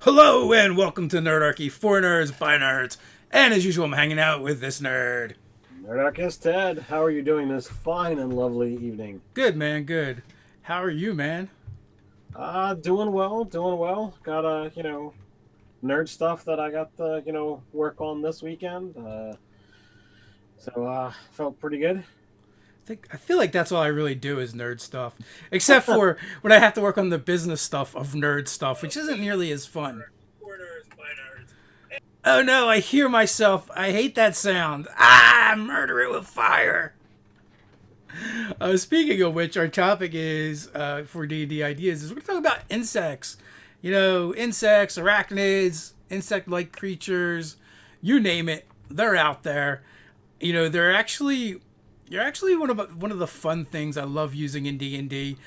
Hello and welcome to Nerdarchy for Nerds by Nerds. And as usual, I'm hanging out with this nerd. Nerdarchist Ted, how are you doing this fine and lovely evening? Good man, good. How are you, man? Doing well, doing well. Got nerd stuff that I got to, work on this weekend. Felt pretty good. I feel like that's all I really do is nerd stuff, except for when I have to work on the business stuff of nerd stuff, which isn't nearly as fun. For Nerds by Nerds. Oh no, I hear myself. I hate that sound. Murder it with fire. Speaking of which, our topic is for D&D ideas is we're talking about insects. You know, insects, arachnids, insect-like creatures, you name it, they're out there. You know, you're actually one of the fun things I love using in D&D.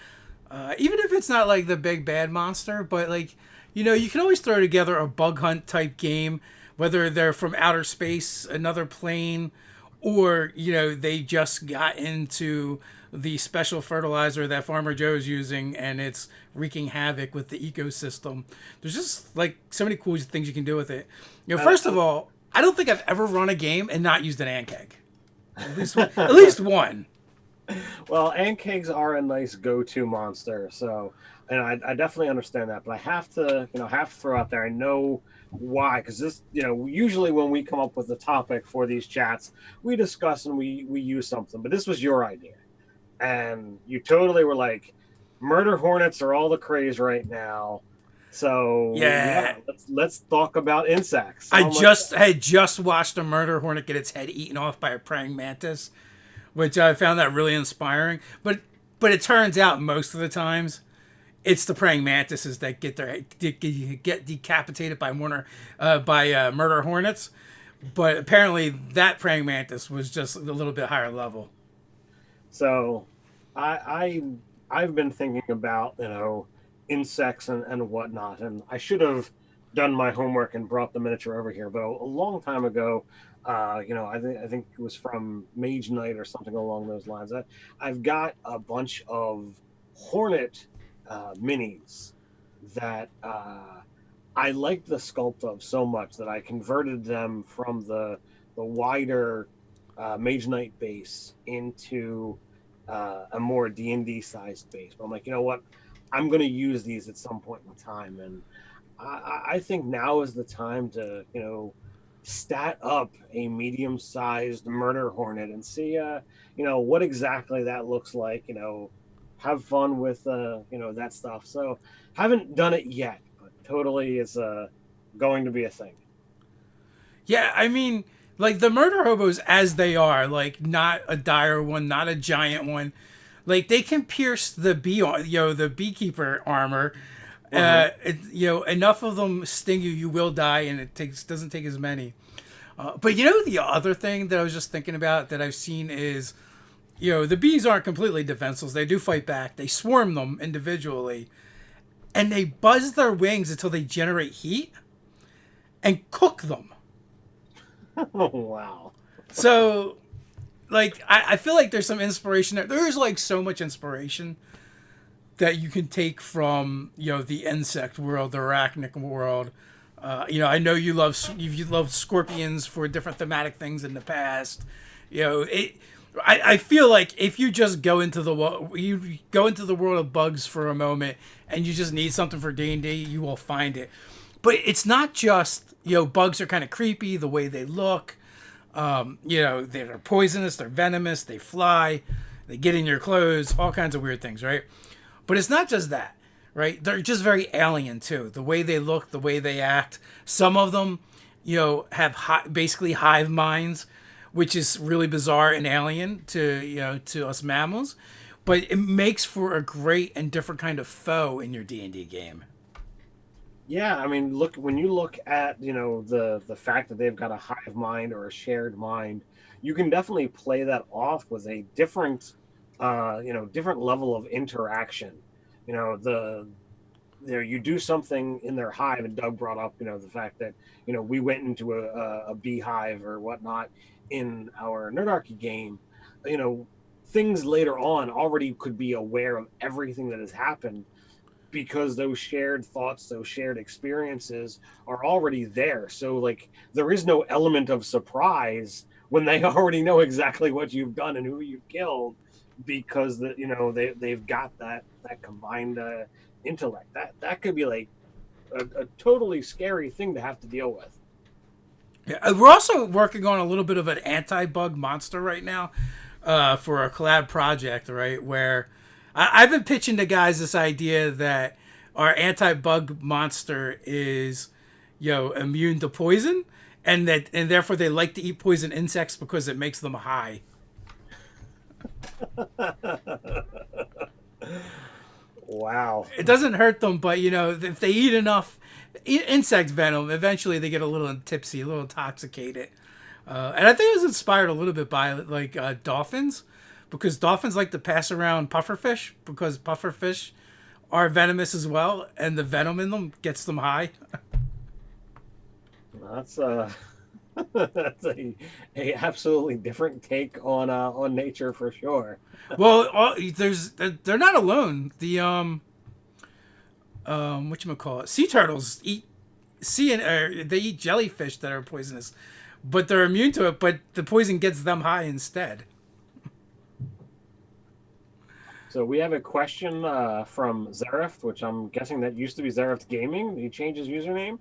Even if it's not like the big bad monster, but like you can always throw together a bug hunt type game, whether they're from outer space, another plane, or they just got into the special fertilizer that Farmer Joe's using and it's wreaking havoc with the ecosystem. There's just like so many cool things you can do with it. First of all, I don't think I've ever run a game and not used an ant keg. At least one. Well, ant kegs are a nice go-to monster, so and I definitely understand that, but I have to, have to throw out there. I know why, because this, usually when we come up with a topic for these chats, we discuss and we use something, but this was your idea, and you totally were like, murder hornets are all the craze right now. So yeah, Yeah, let's talk about insects. I So I'm like, had just watched a murder hornet get its head eaten off by a praying mantis, which I found that really inspiring. But it turns out most of the times it's the praying mantises that get decapitated by murder hornets. But apparently that praying mantis was just a little bit higher level. so I I've been thinking about insects and whatnot, and I should have done my homework and brought the miniature over here. But a long time ago, I think it was from Mage Knight or something along those lines. I've got a bunch of Hornet minis that I liked the sculpt of so much that I converted them from the wider Mage Knight base into a more D&D sized base. But I'm like, you know what? I'm going to use these at some point in time, and I think now is the time to stat up a medium sized murder hornet and see what exactly that looks like. Have fun with that stuff. So haven't done it yet, but totally is going to be a thing. Yeah, I mean, like the murder hobos as they are, like not a dire one, not a giant one. Like they can pierce the the beekeeper armor. Hmm. Enough of them sting you, you will die, and it doesn't take as many. But the other thing that I was just thinking about that I've seen is, the bees aren't completely defenseless. They do fight back. They swarm them individually, and they buzz their wings until they generate heat and cook them. Oh, wow. So, like, I feel like there's some inspiration there. There's like so much inspiration that you can take from the insect world, the arachnid world. I know you loved scorpions for different thematic things in the past. It. I feel like if you just you go into the world of bugs for a moment and you just need something for D&D, you will find it. But it's not just bugs are kind of creepy the way they look. They're poisonous, they're venomous, they fly, they get in your clothes, all kinds of weird things, right? But it's not just that, right? They're just very alien too. The way they look, the way they act. Some of them, have basically hive minds, which is really bizarre and alien to us mammals. But it makes for a great and different kind of foe in your D&D game. Yeah, I mean, look, when you look at the fact that they've got a hive mind or a shared mind, you can definitely play that off with a different level of interaction. There you do something in their hive, and Doug brought up the fact that we went into a beehive or whatnot in our Nerdarchy game. You know, things later on already could be aware of everything that has happened, because those shared thoughts, those shared experiences are already there. So like there is no element of surprise when they already know exactly what you've done and who you've killed, because they've got that combined intellect. That could be like a totally scary thing to have to deal with. Yeah, we're also working on a little bit of an anti-bug monster right now for a collab project, right? Where I've been pitching to guys this idea that our anti-bug monster is, immune to poison, and therefore they like to eat poison insects because it makes them high. Wow. It doesn't hurt them, but if they eat enough insect venom, eventually they get a little tipsy, a little intoxicated. And I think it was inspired a little bit by like dolphins, because dolphins like to pass around pufferfish because pufferfish are venomous as well, and the venom in them gets them high. That's that's a absolutely different take on nature for sure. Well, they're not alone. The what you call it? Sea turtles eat they eat jellyfish that are poisonous, but they're immune to it. But the poison gets them high instead. So we have a question from Zareth, which I'm guessing that used to be Zareth Gaming. He changed his username.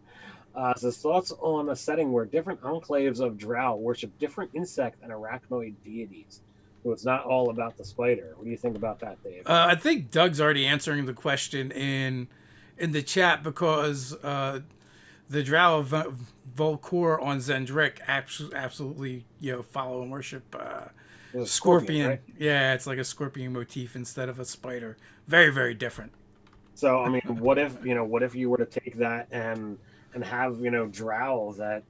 Says thoughts on a setting where different enclaves of drow worship different insect and arachnoid deities. So it's not all about the spider. What do you think about that, Dave? I think Doug's already answering the question in the chat, because the drow of Volcor on Zendrick absolutely follow and worship scorpion. Right? Yeah, it's like a scorpion motif instead of a spider. Very, very different. So I mean, what if you were to take that and have drow that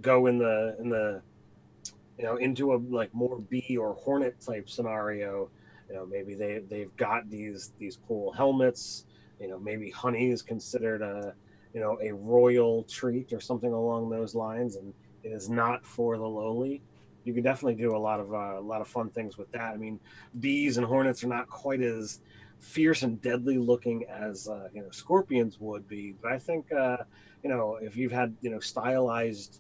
go in the into a like more bee or hornet type scenario. Maybe they've got these cool helmets. Maybe honey is considered a royal treat or something along those lines, and it is not for the lowly. You could definitely do a lot of fun things with that. I mean, bees and hornets are not quite as fierce and deadly looking as scorpions would be, but I think if you've had stylized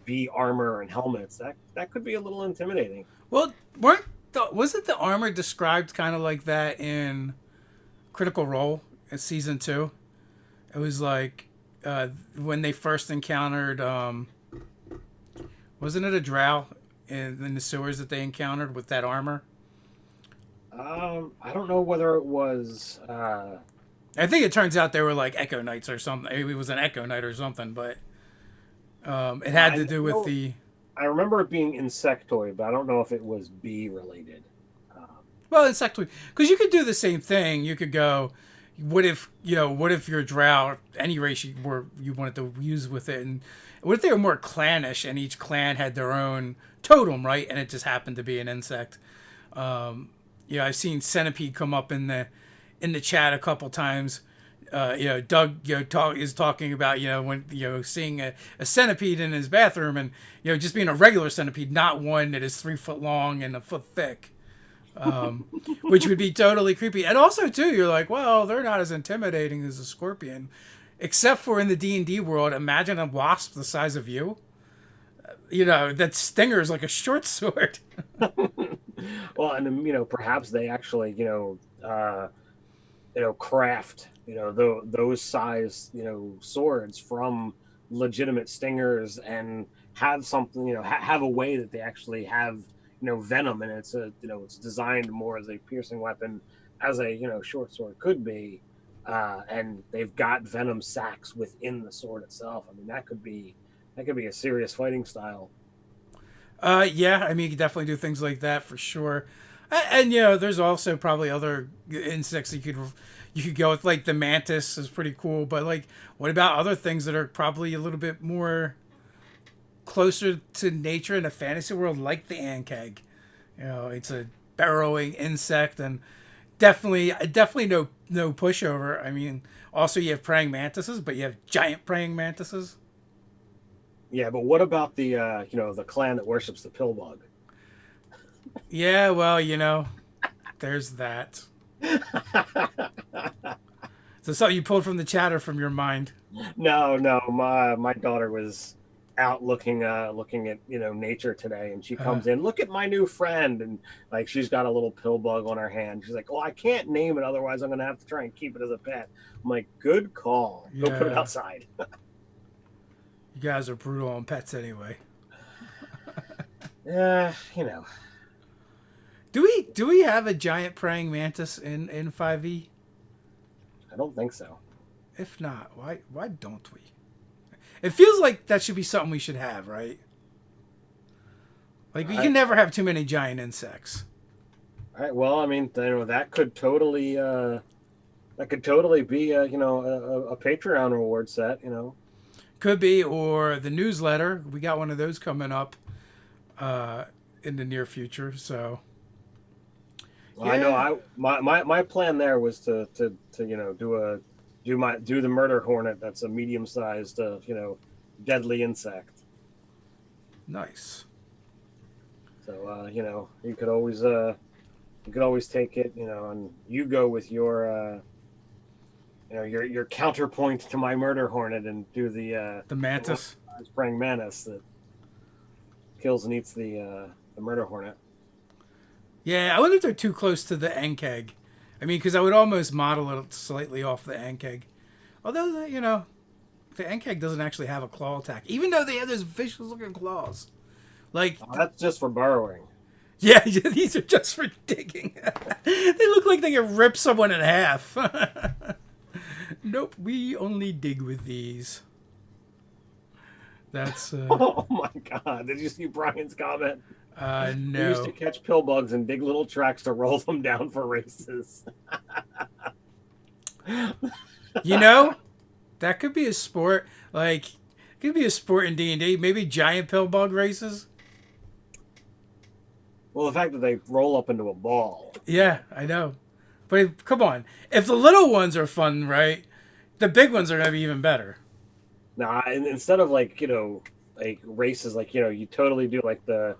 bee armor and helmets, that could be a little intimidating. Well, wasn't the armor described kind of like that in Critical Role in season 2? It was like when they first encountered, wasn't it a drow in the sewers that they encountered with that armor? I don't know whether it was. I think it turns out they were like Echo Knights or something. It was an Echo Knight or something, but it had to do with the. I remember it being insectoid, but I don't know if it was bee related. Well, insectoid, because you could do the same thing. You could go, what if your drow, any race you wanted to use with it, and what if they were more clannish and each clan had their own totem, right? And it just happened to be an insect. I've seen centipede come up in the chat a couple times. Doug is talking about when seeing a centipede in his bathroom, and just being a regular centipede, not one that is 3 foot long and a foot thick, which would be totally creepy. And also too, you're like, well, they're not as intimidating as a scorpion, except for in the D&D world. Imagine a wasp the size of you. That stinger is like a short sword. Well, and perhaps they actually craft those size swords from legitimate stingers, and have something have a way that they actually have venom, and it's designed more as a piercing weapon, as a short sword could be, and they've got venom sacs within the sword itself. I mean, that could be a serious fighting style. Yeah, I mean, you could definitely do things like that for sure. And there's also probably other insects you could go with. Like the mantis is pretty cool, but like, what about other things that are probably a little bit more closer to nature in a fantasy world, like the ankeg? It's a burrowing insect, and definitely no pushover. I mean, also you have praying mantises, but you have giant praying mantises. Yeah, but what about the the clan that worships the pillbug? Yeah, well, there's that. So something you pulled from the chatter from your mind. No, no, my daughter was out looking at nature today, and she Uh, comes in. Look at my new friend, and like she's got a little pill bug on her hand. She's like, "Oh, I can't name it, otherwise I'm gonna have to try and keep it as a pet." I'm like, "Good call. Go put it yeah, outside." you guys are brutal on pets anyway. Yeah, Do we have a giant praying mantis in 5e? I don't think so. If not, why don't we? It feels like that should be something we should have, right? Like we I, can never have too many giant insects. all right. Well, I mean, that could totally be a Patreon reward set. Could be, or the newsletter. We got one of those coming up uh, in the near future. So Well, I know yeah, my plan there was to do the murder hornet. That's a medium sized deadly insect. nice. So you could always take it, and you go with your counterpoint to my murder hornet and do The the one mantis. praying mantis that kills and eats the murder hornet. Yeah, I wonder if they're too close to the Enkeg. I mean, because I would almost model it slightly off the Enkeg. Although, the Enkeg doesn't actually have a claw attack, even though they have those vicious looking claws. Like, That's just for burrowing. yeah, these are just for digging. They look like they can rip someone in half. Nope, we only dig with these. That's, Oh my god! Did you see Brian's comment? We used to no. catch pill bugs and dig little tracks to roll them down for races. You know, that could be a sport. Like, it could be a sport in D&D. Maybe giant pill bug races. Well, the fact that they roll up into a ball. Yeah, I know. But come on. If the little ones are fun, right? The big ones are going to be even better. Now, instead of like races, like you totally do like the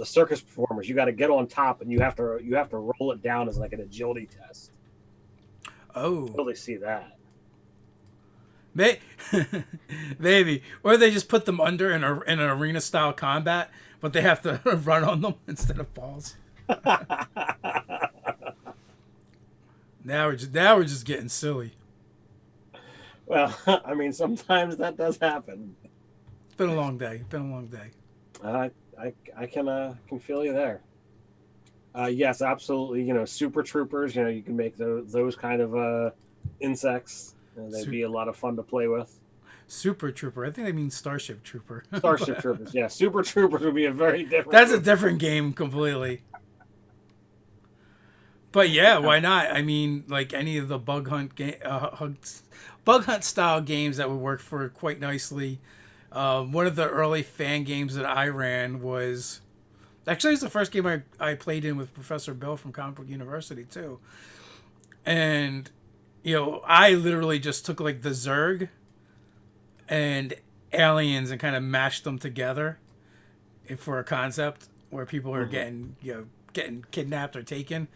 circus performers. You got to get on top, and you have to roll it down as like an agility test. Oh. Totally see that. May- Maybe. Or they just put them under in an arena style combat, but they have to run on them instead of balls. Now we're just getting silly. Well, I mean, sometimes that does happen. It's been a long day. It's been a long day. I can feel you there. Yes, absolutely. Super troopers. You can make those kind of insects. They'd be a lot of fun to play with. Super Trooper. I think they mean Starship Trooper. Starship Troopers. Yeah, Super Troopers would be a very different. That's a different game completely. But yeah, why not? I mean, like any of the bug hunt style games that would work for quite nicely. One of the early fan games that I ran was actually it's the first game I played in with Professor Bill from Comic Book University too. And I literally just took like the Zerg and aliens and kind of mashed them together for a concept where people are getting kidnapped or taken.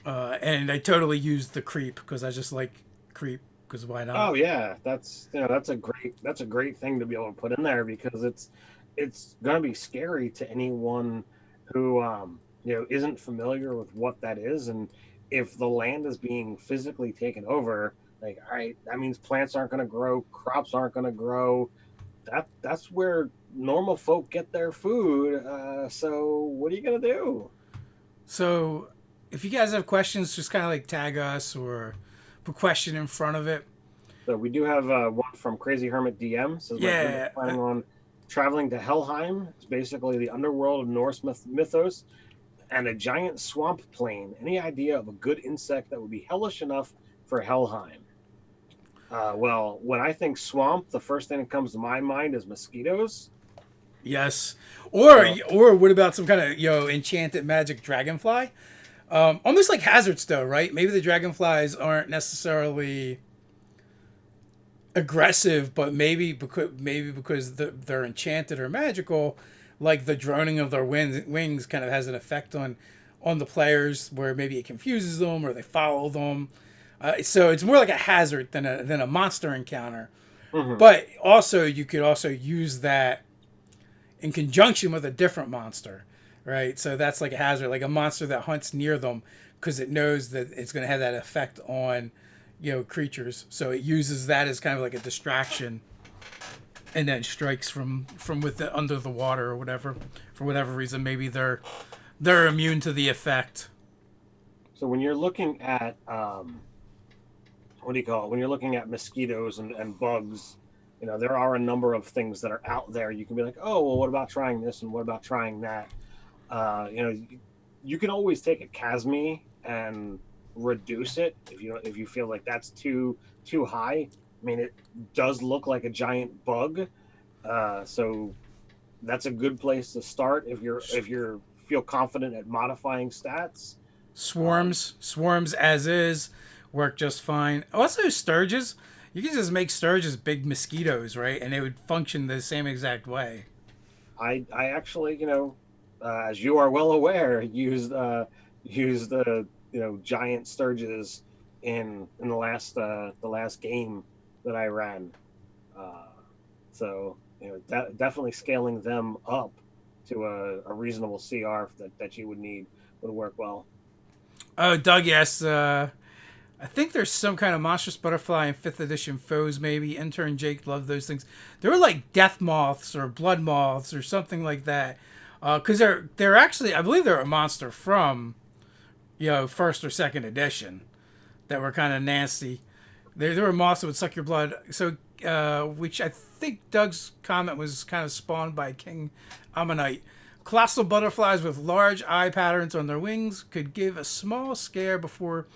And I totally used the creep because I just like creep because why not? Oh yeah, that's a great thing to be able to put in there because it's gonna be scary to anyone who isn't familiar with what that is, and if the land is being physically taken over, like all right, that means plants aren't gonna grow, crops aren't gonna grow. That's where normal folk get their food. So what are you gonna do? So if you guys have questions, just kind of like tag us or put question in front of it. So we do have one from Crazy Hermit DM. Says my friend Yeah. is planning on traveling to Helheim. It's basically the underworld of Norse mythos and a giant swamp plain. Any idea of a good insect that would be hellish enough for Helheim? Well, when I think swamp, the first thing that comes to my mind is mosquitoes. Yes. Or what about some kind of enchanted magic dragonfly? Almost like hazards though, right? Maybe the dragonflies aren't necessarily aggressive, but maybe because they're enchanted or magical, like the droning of their wings kind of has an effect on the players where maybe it confuses them or they follow them. So it's more like a hazard than a monster encounter. Hmm. But also, you could also use that in conjunction with a different monster, right? So that's like a hazard, like a monster that hunts near them because it knows that it's going to have that effect on, creatures. So it uses that as kind of like a distraction, and then strikes from under the water or whatever, for whatever reason. Maybe they're immune to the effect. So when you're looking at what do you call it? When you're looking at mosquitoes and bugs, there are a number of things that are out there. You can be like, oh, well, what about trying this and what about trying that? You can always take a Casme and reduce it if you feel like that's too high. I mean, it does look like a giant bug, so that's a good place to start if you're feel confident at modifying stats. Swarms as is work just fine. Also, sturges. You can just make sturges big mosquitoes, right? And they would function the same exact way. I actually, as you are well aware, used the giant sturges in the last game that I ran. Uh, so definitely scaling them up to a reasonable CR that you would need would work well. Oh, Doug, yes. I think there's some kind of monstrous butterfly in 5th edition foes, maybe. Intern Jake loved those things. They were like death moths or blood moths or something like that. Because they're actually, I believe they're a monster from, 1st or 2nd edition that were kind of nasty. They were moths that would suck your blood. So, which I think Doug's comment was kind of spawned by King Ammonite. Colossal butterflies with large eye patterns on their wings could give a small scare before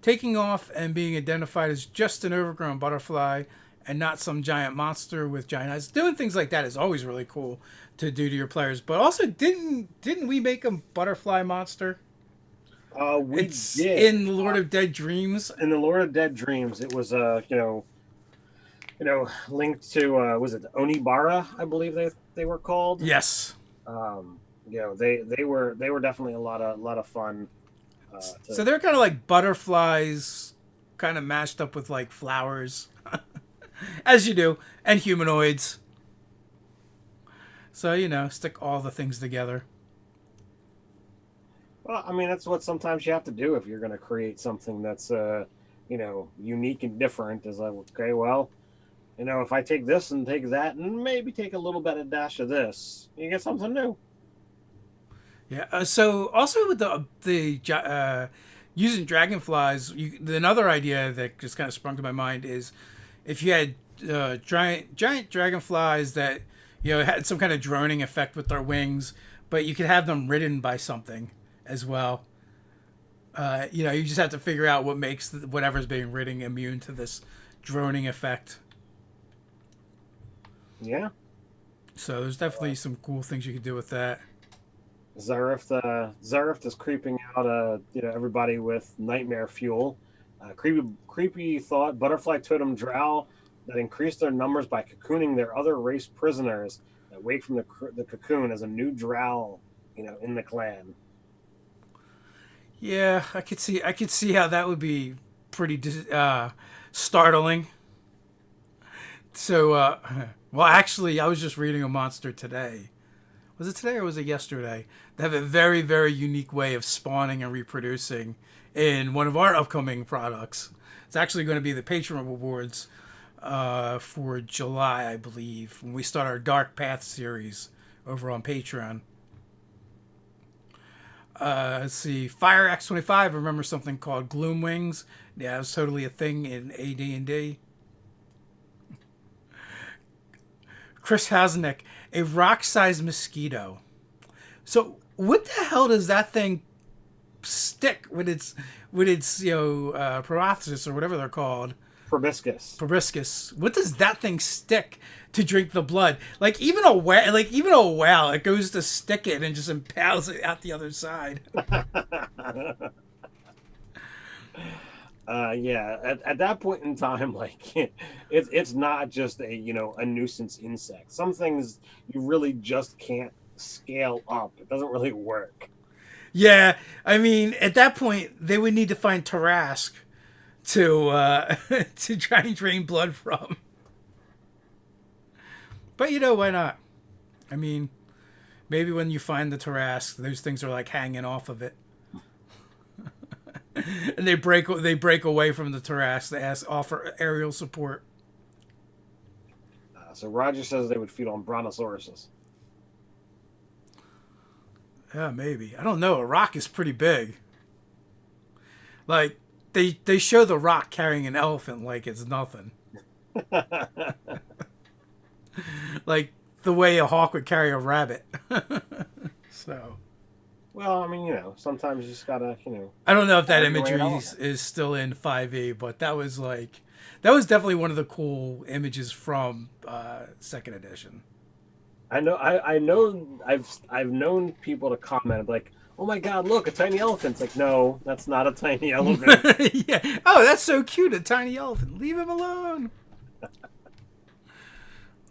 taking off and being identified as just an overgrown butterfly and not some giant monster with giant eyes. Doing things like that is always really cool to do to your players. But also, didn't we make a butterfly monster? We It's did in Lord of Dead Dreams. in the Lord of Dead Dreams. It was linked to was it Onibara? I believe they were called. Yes. They were definitely a lot of fun. So they're kind of like butterflies, kind of mashed up with like flowers, as you do, and humanoids. So stick all the things together. Well, I mean, that's what sometimes you have to do if you're going to create something that's unique and different. Is like, okay, well, if I take this and take that and maybe take a little bit of dash of this, you get something new. Yeah. So also with the using dragonflies, another idea that just kind of sprung to my mind is if you had giant dragonflies that had some kind of droning effect with their wings, but you could have them ridden by something as well. You just have to figure out what makes whatever's being ridden immune to this droning effect. Yeah. So there's definitely some cool things you could do with that. Zareth is creeping out everybody with nightmare fuel. Creepy thought butterfly totem drow that increase their numbers by cocooning their other race prisoners that wake from the cocoon as a new drow in the clan. Yeah, I could see how that would be pretty startling. So, well, actually, I was just reading a monster today. Was it today or was it yesterday? They have a very, very unique way of spawning and reproducing in one of our upcoming products. It's actually going to be the Patreon rewards for July, I believe, when we start our Dark Path series over on Patreon. Let's see, Fire X25. Remember something called Gloom Wings? Yeah, it was totally a thing in AD&D. Chris Hasnick, a rock-sized mosquito. So, what the hell does that thing stick with its proboscis or whatever they're called? Proboscis. Proboscis. What does that thing stick to drink the blood? Like even a whale, it goes to stick it and just impales it out the other side. Yeah, at that point in time, like it's not just a nuisance insect. Some things you really just can't scale up. It doesn't really work. Yeah, I mean, at that point, they would need to find Tarask to to try and drain blood from. But why not? I mean, maybe when you find the Tarrasque, those things are like hanging off of it, and they break away from the Tarrasque. They offer aerial support. So Roger says they would feed on brontosauruses. Yeah, maybe. I don't know. A rock is pretty big. Like they show the rock carrying an elephant like it's nothing. Like the way a hawk would carry a rabbit. So. Well, I mean, sometimes you just gotta, I don't know if that imagery is still in 5e, but that was definitely one of the cool images from second edition. I know. I've known people to comment like, "Oh my God, look, a tiny elephant!" It's like, no, that's not a tiny elephant. Yeah. Oh, that's so cute, a tiny elephant. Leave him alone.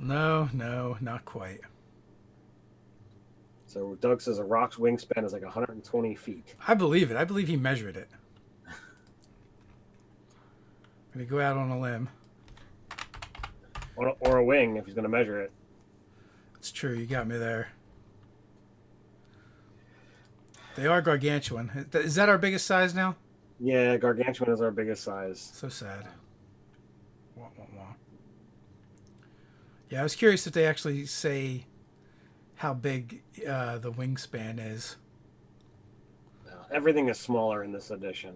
No, not quite. So Doug says a rock's wingspan is like 120 feet. I believe it. I believe he measured it. I'm going to go out on a limb. Or a wing, if he's going to measure it. It's true. You got me there. They are gargantuan. Is that our biggest size now? Yeah, gargantuan is our biggest size. So sad. Wah, wah, wah. Yeah, I was curious if they actually say how big the wingspan is. Everything is smaller in this edition.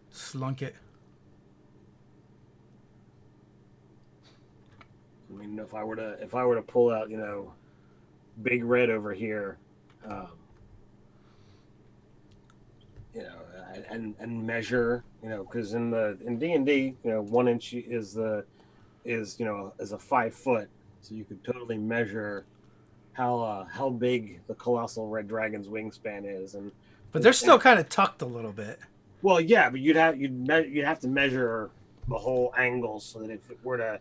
Slunk it. I mean, if I were to pull out, Big Red over here, and measure, because in D&D, 1 inch is a 5 foot, so you could totally measure how big the colossal red dragon's wingspan is, but they're still kind of tucked a little bit. Well, yeah, but you'd have to measure the whole angle so that if it were to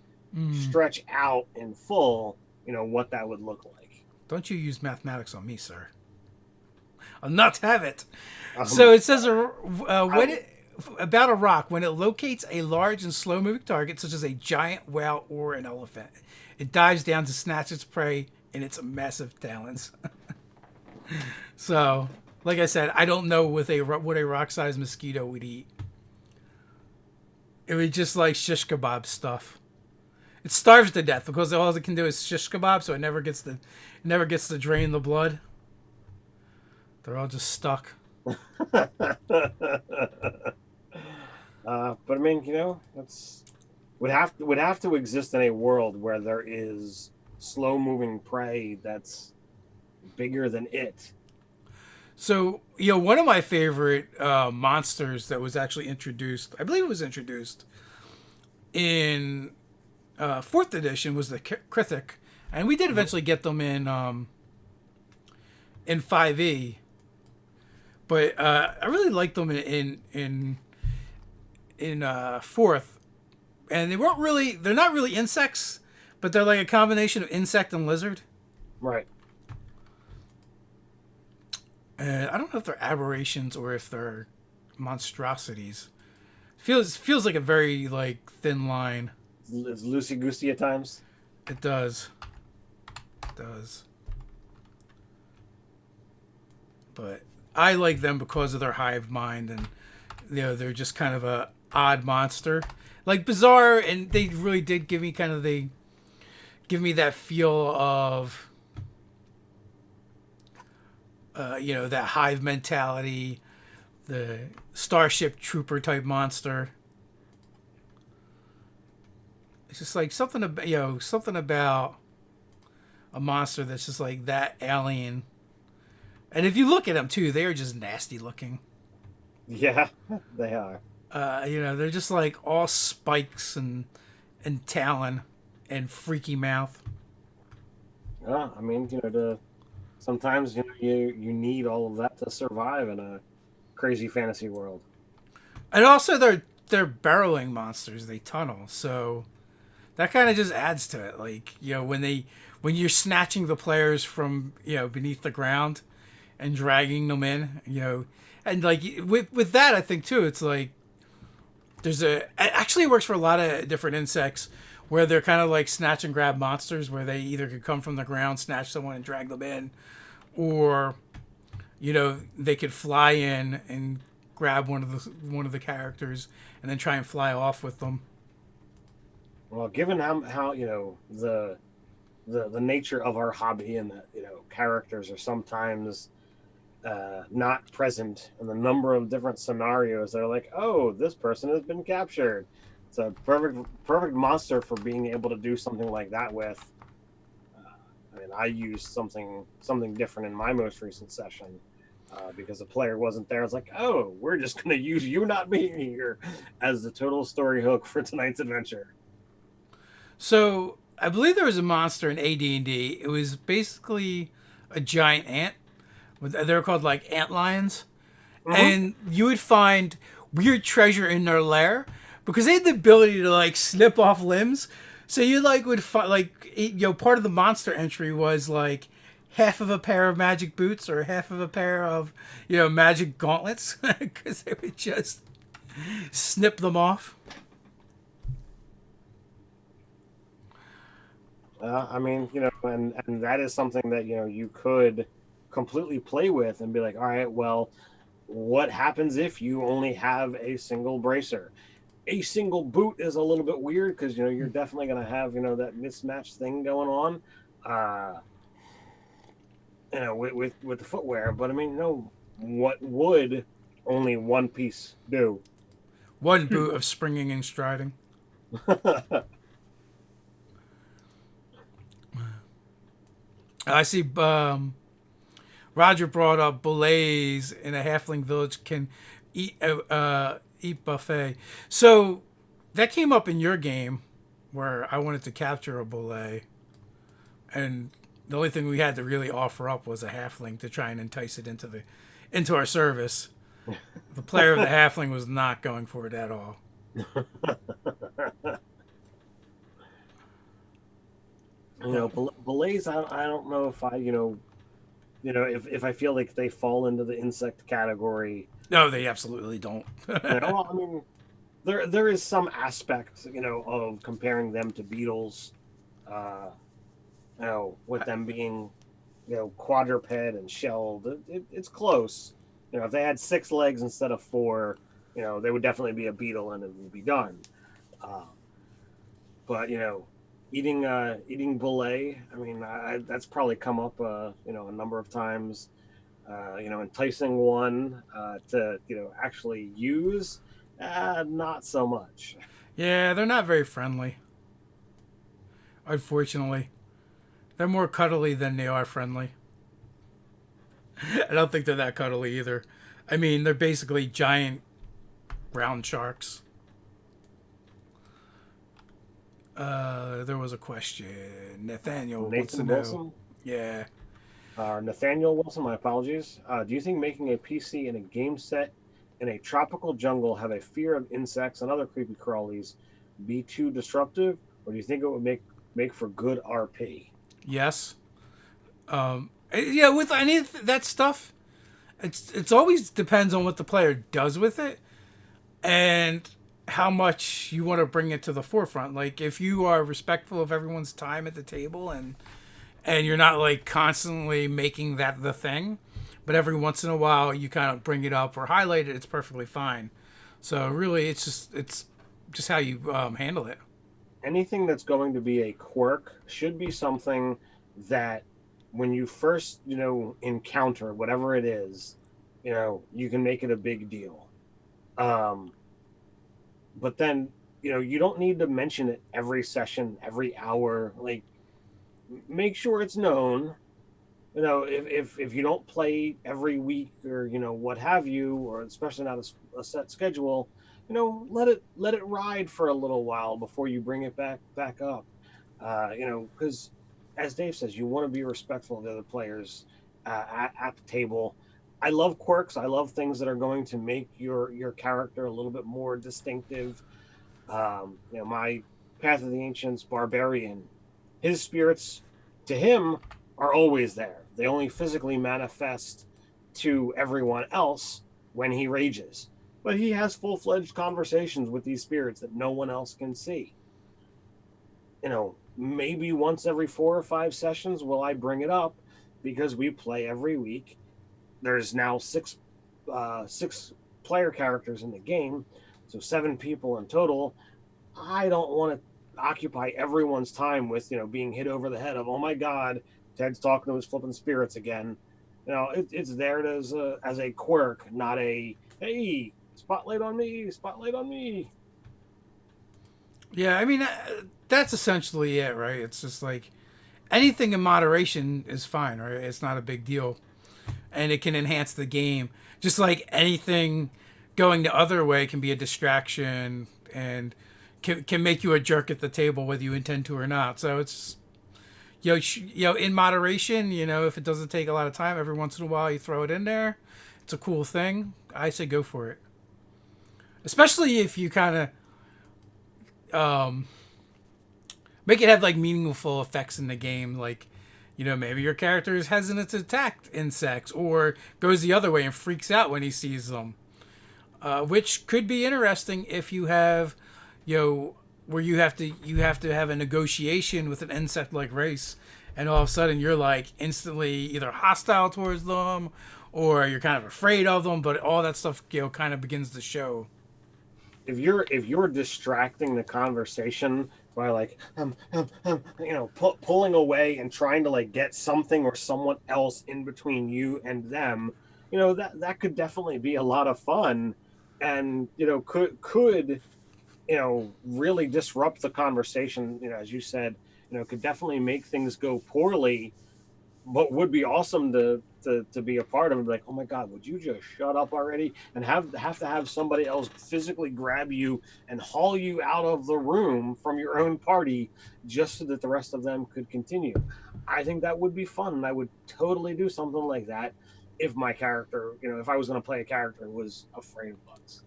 stretch out in full, what that would look like. Don't you use mathematics on me, sir? I'll not have it. So it says about a rock, when it locates a large and slow-moving target, such as a giant whale or an elephant, it dives down to snatch its prey in its massive talons. So, like I said, I don't know what a rock-sized mosquito would eat. It would just like shish kebab stuff. It starves to death because all it can do is shish kebab, so it never gets to drain the blood. They're all just stuck. But I mean, that's would have to exist in a world where there is slow-moving prey that's bigger than it. So, one of my favorite monsters that was actually introduced, I believe it was introduced in 4th edition, was the Krithik, and we did eventually get them in 5e. But I really liked them in 4th, and they're not really insects, but they're like a combination of insect and lizard. Right. And I don't know if they're aberrations or if they're monstrosities. Feels like a very like thin line. It's loosey-goosey at times. It does. It does. But I like them because of their hive mind, and they're just kind of a odd monster, like bizarre, and they really did give me that feel of that hive mentality, the Starship Trooper type monster. It's just like something about a monster that's just like that alien. And if you look at them too, they are just nasty looking. Yeah, they are. They're just like all spikes and talon and freaky mouth. Yeah, I mean, sometimes you need all of that to survive in a crazy fantasy world. And also they're burrowing monsters. They tunnel, so that kind of just adds to it. Like when you're snatching the players from beneath the ground and dragging them in, and like with that, I think too, it's like It actually works for a lot of different insects where they're kind of like snatch and grab monsters where they either could come from the ground, snatch someone and drag them in, or they could fly in and grab one of the characters and then try and fly off with them. Well, given how the nature of our hobby and that characters are sometimes not present in the number of different scenarios, they're like, oh, this person has been captured. It's a perfect monster for being able to do something like that with. I mean, I used something different in my most recent session because the player wasn't there. It's like, oh, we're just going to use you not being here as the total story hook for tonight's adventure. So I believe there was a monster in AD&D. It was basically a giant ant. They're called like ant lions, and you would find weird treasure in their lair because they had the ability to like snip off limbs. So you would find part of the monster entry was like half of a pair of magic boots or half of a pair of magic gauntlets because they would just snip them off. I mean, and that is something that you could completely play with and be like, all right, well, what happens if you only have a single bracer? A single boot is a little bit weird because you're definitely going to have that mismatched thing going on, with the footwear. But I mean, what would only one piece do? One boot of springing and striding. I see. Roger brought up bullets in a halfling village can eat buffet. So that came up in your game where I wanted to capture a bullet, and the only thing we had to really offer up was a halfling to try and entice it into our service. The player of the halfling was not going for it at all. Belays, I don't know if I, if I feel like they fall into the insect category. No, they absolutely don't. Well, I mean, there is some aspect, of comparing them to beetles, with them being, quadruped and shelled. It's close. If they had 6 legs instead of 4, they would definitely be a beetle and it would be done. But eating bullet, I mean, that's probably come up a number of times. Enticing one to actually use, not so much. Yeah, they're not very friendly. Unfortunately, they're more cuddly than they are friendly. I don't think they're that cuddly either. I mean, they're basically giant ground sharks. There was a question. Nathaniel, Nathan what's the Wilson? no? Yeah. Nathaniel Wilson, my apologies. Do you think making a PC in a game set in a tropical jungle have a fear of insects and other creepy crawlies be too disruptive, or do you think it would make for good RP? Yes. Yeah, with any of that stuff, it's always depends on what the player does with it and how much you want to bring it to the forefront. Like if you are respectful of everyone's time at the table and you're not like constantly making that the thing, but every once in a while you kind of bring it up or highlight it, it's perfectly fine. So really, it's just how you handle it. Anything that's going to be a quirk should be something that when you first encounter whatever it is, you can make it a big deal. But then you don't need to mention it every session, every hour. Like, make sure it's known. If you don't play every week or what have you, or especially not a set schedule, let it ride for a little while before you bring it back up. Because as Dave says, you want to be respectful of the other players at the table. I love quirks. I love things that are going to make your character a little bit more distinctive. My Path of the Ancients barbarian, his spirits to him are always there. They only physically manifest to everyone else when he rages. but he has full-fledged conversations with these spirits that no one else can see. Maybe once every 4 or 5 sessions will I bring it up, because we play every week. There's now six player characters in the game, so 7 people in total. I don't want to occupy everyone's time with being hit over the head of, oh my god, Ted's talking to his flipping spirits again. It's there as a quirk, not a hey, spotlight on me, spotlight on me. Yeah, I mean, that's essentially it, right? It's just like anything in moderation is fine, right? It's not a big deal. And it can enhance the game. Just like anything going the other way can be a distraction and can make you a jerk at the table, whether you intend to or not. So it's, in moderation, if it doesn't take a lot of time, every once in a while you throw it in there. It's a cool thing. I say go for it. Especially if you kind of make it have like meaningful effects in the game, like maybe your character is hesitant to attack insects or goes the other way and freaks out when he sees them, which could be interesting if you have where you have to have a negotiation with an insect like race, and all of a sudden you're like instantly either hostile towards them or you're kind of afraid of them, but all that stuff kind of begins to show. If you're distracting the conversation by like pulling away and trying to like get something or someone else in between you and them, that could definitely be a lot of fun, and could really disrupt the conversation. As you said, could definitely make things go poorly, but would be awesome to be a part of it. Like, oh my god, would you just shut up already? And have to have somebody else physically grab you and haul you out of the room from your own party just so that the rest of them could continue. I think that would be fun, and I would totally do something like that if my character, if I was going to play a character who was afraid of bugs.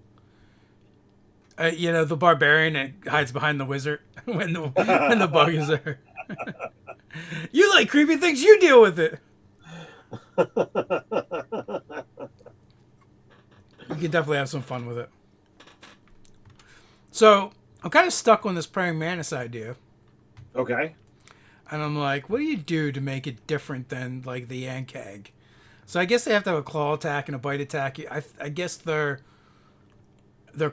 The barbarian that hides behind the wizard when the bug is there. You like creepy things, you deal with it. You could definitely have some fun with it. So I'm kind of stuck on this praying mantis idea. Okay. And I'm like, what do you do to make it different than like the Yankag? So I guess they have to have a claw attack and a bite attack. I guess their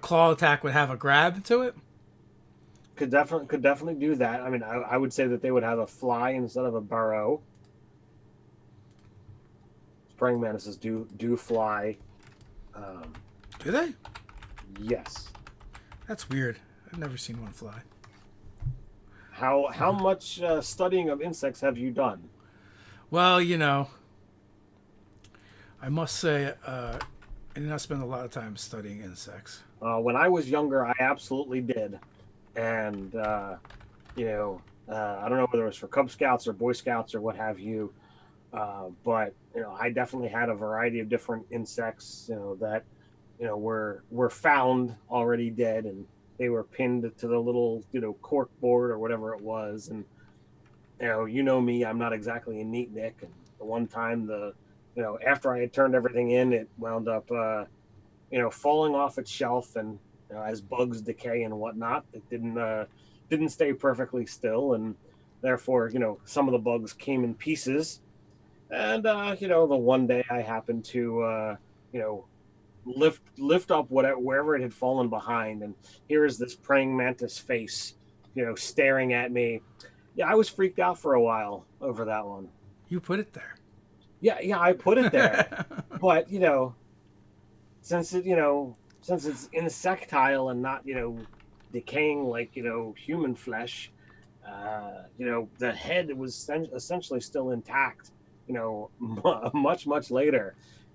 claw attack would have a grab to it. Could definitely do that. I mean, I would say that they would have a fly instead of a burrow. Praying mantises do fly. Do they? Yes. That's weird. I've never seen one fly. How much studying of insects have you done? Well, I must say, I did not spend a lot of time studying insects. When I was younger, I absolutely did, and I don't know whether it was for Cub Scouts or Boy Scouts or what have you, but I definitely had a variety of different insects, that were found already dead, and they were pinned to the little cork board or whatever it was. And me, I'm not exactly a neat Nick. And the one time after I had turned everything in, it wound up falling off its shelf, and as bugs decay and whatnot, it didn't stay perfectly still, and therefore some of the bugs came in pieces. And the one day I happened to lift up wherever it had fallen behind, and here is this praying mantis face staring at me. Yeah, I was freaked out for a while over that one. You put it there. Yeah, I put it there. But since it's insectile and not decaying like human flesh, the head was essentially still intact much later.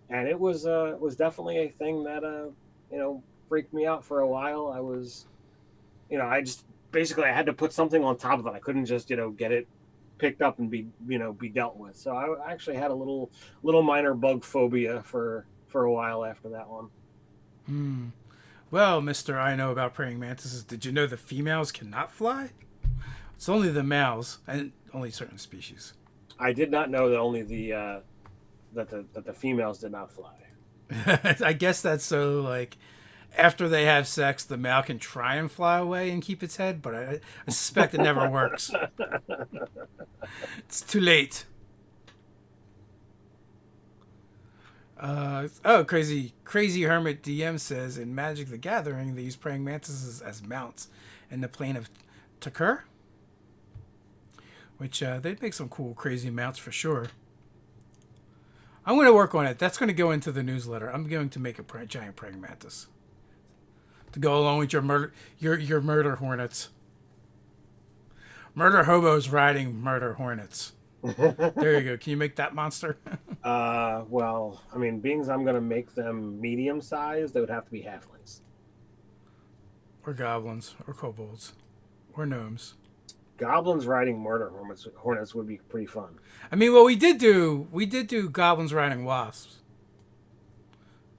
And it was definitely a thing that freaked me out for a while. I was I just basically I had to put something on top of it. I couldn't just get it picked up and be dealt with. So I actually had a little minor bug phobia for a while after that one. Well, Mr. I know about praying mantises. Did you know the females cannot fly? It's only the males, and only certain species. I did not know that only that the females did not fly. I guess that's so like after they have sex, the male can try and fly away and keep its head, but I suspect it never works. It's too late. Crazy Hermit DM says in Magic the Gathering they use praying mantises as mounts in the plane of Takur, which they'd make some cool crazy mounts for sure. I'm going to work on it. That's going to go into the newsletter. I'm going to make a giant praying mantis to go along with your murder hornets. Murder hobos riding murder hornets. There you go. Can you make that monster? Well, I mean, being as I'm going to make them medium-sized, they would have to be halflings. Or goblins, or kobolds, or gnomes. Goblins riding murder hornets would be pretty fun. I mean, well, we did do goblins riding wasps.